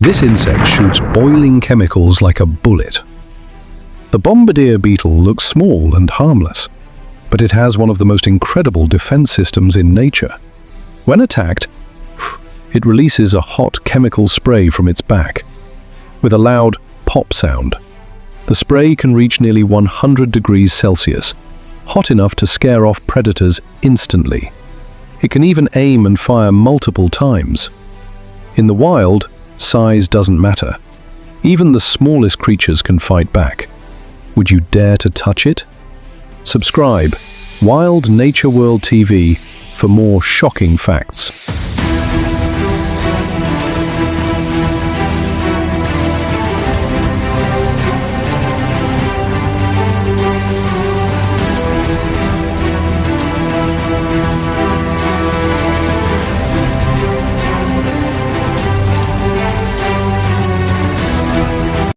This insect shoots boiling chemicals like a bullet. The Bombardier Beetle looks small and harmless, but it has one of the most incredible defense systems in nature. When attacked, it releases a hot chemical spray from its back, with a loud pop sound. The spray can reach nearly 100 degrees Celsius, hot enough to scare off predators instantly. It can even aim and fire multiple times. In the wild, size doesn't matter. Even the smallest creatures can fight back. Would you dare to touch it? Subscribe, Wild Nature World TV, for more shocking facts.